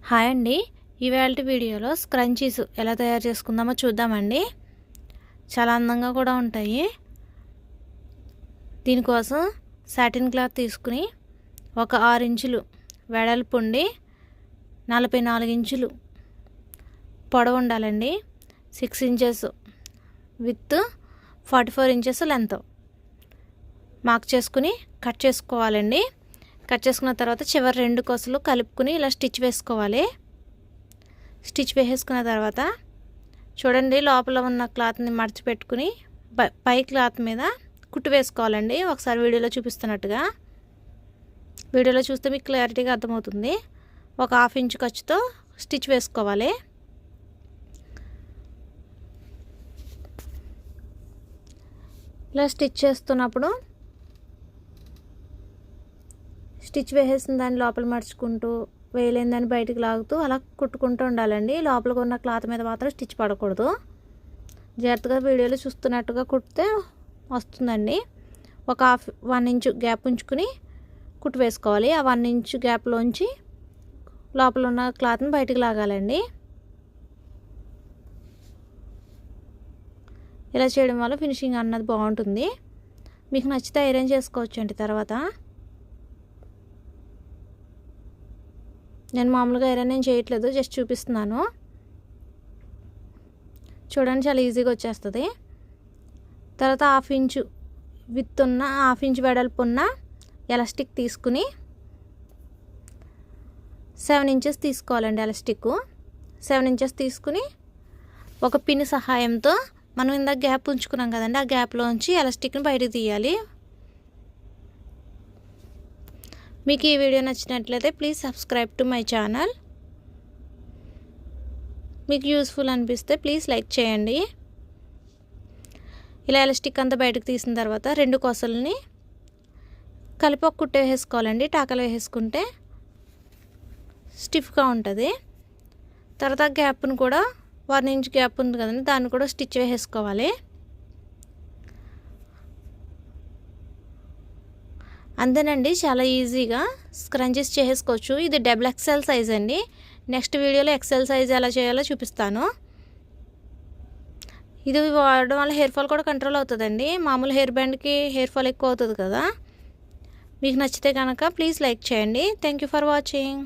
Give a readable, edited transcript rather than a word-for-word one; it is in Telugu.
హాయ్ అండి. ఇవాల్టి వీడియోలో స్క్రంచీస్ ఎలా తయారు చేసుకుందామో చూద్దామండి. చాలా అందంగా కూడా ఉంటాయి. దీనికోసం సాటిన్ క్లాత్ తీసుకుని ఒక 6 ఇంచులు వెడల్పు ఉండి 44 ఇంచులు పొడవు ఉండాలండి. 6 inches with 44 inches length mark చేసుకుని కట్ చేసుకోవాలండి. కట్ చేసుకున్న తర్వాత చివరి 2 కొసలు కలుపుకుని ఇలా స్టిచ్ వేసుకోవాలి. స్టిచ్ వేసుకున్న తర్వాత చూడండి, లోపల ఉన్న క్లాత్ని మడిచి పెట్టుకుని పై క్లాత్ మీద కుట్టు వేసుకోవాలండి. ఒకసారి వీడియోలో చూపిస్తున్నట్టుగా వీడియోలో చూస్తే మీకు క్లారిటీగా అర్థమవుతుంది. ఒక 1/2 ఇంచు ఖర్చుతో స్టిచ్ వేసుకోవాలి. ఇలా స్టిచ్ చేస్తున్నప్పుడు స్టిచ్ వేసేసిన దాన్ని లోపల మడుచుకుంటూ వేయలేని దాన్ని బయటికి లాగుతూ అలా కుట్టుకుంటూ ఉండాలండి. లోపలికి ఉన్న క్లాత్ మీద మాత్రం స్టిచ్ పడకూడదు. జాగ్రత్తగా వీడియోలో చూస్తున్నట్టుగా కుడితే వస్తుందండి. ఒక 1 ఇంచు గ్యాప్ ఉంచుకుని కుట్టు వేసుకోవాలి. ఆ 1 ఇంచు గ్యాప్లోంచి లోపల ఉన్న క్లాత్ని బయటికి లాగాలండి. ఇలా చేయడం వల్ల ఫినిషింగ్ అన్నది బాగుంటుంది. మీకు నచ్చితే ఐరన్ చేసుకోవచ్చు అండి. తర్వాత నేను మామూలుగా ఐరన్ ఏం చేయట్లేదు, జస్ట్ చూపిస్తున్నాను. చూడండి, చాలా ఈజీగా వచ్చేస్తుంది. తర్వాత 1/2 ఇంచు విత్ ఉన్న 1/2 ఇంచు వెడల్పు ఉన్న ఎలాస్టిక్ తీసుకుని 7 ఇంచెస్ తీసుకోవాలండి. ఎలాస్టిక్ 7 ఇంచెస్ తీసుకుని ఒక పిన్ సహాయంతో మనం ఇందాక గ్యాప్ ఉంచుకున్నాం కదండి, ఆ గ్యాప్లోంచి ఎలాస్టిక్ని బయటకు తీయాలి. మీకు ఈ వీడియో నచ్చినట్లయితే please subscribe to my channel. మీకు యూస్ఫుల్ అనిపిస్తే ప్లీజ్ లైక్ చేయండి. ఇలా ఎలాస్టిక్ అంతా బయటకు తీసిన తర్వాత 2 కొసలని కలిపి ఒక కుట్టు వేసుకోవాలండి. టాకలు వేసుకుంటే స్టిఫ్గా ఉంటుంది. తర్వాత గ్యాప్ను కూడా 1 ఇంచ్ గ్యాప్ ఉంది కదండి, దాన్ని కూడా స్టిచ్ వేసుకోవాలి. అంతేనండి, చాలా ఈజీగా స్క్రంచెస్ చేసుకోవచ్చు. ఇది డబుల్ ఎక్సెల్ సైజ్ అండి. నెక్స్ట్ వీడియోలో ఎక్సెల్ సైజ్ ఎలా చేయాలో చూపిస్తాను. ఇది వాడడం వల్ల హెయిర్ ఫాల్ కూడా కంట్రోల్ అవుతుందండి. మామూలు హెయిర్ బ్యాండ్కి హెయిర్ ఫాల్ ఎక్కువ అవుతుంది కదా. మీకు నచ్చితే కనుక ప్లీజ్ లైక్ చేయండి. Thank you for watching.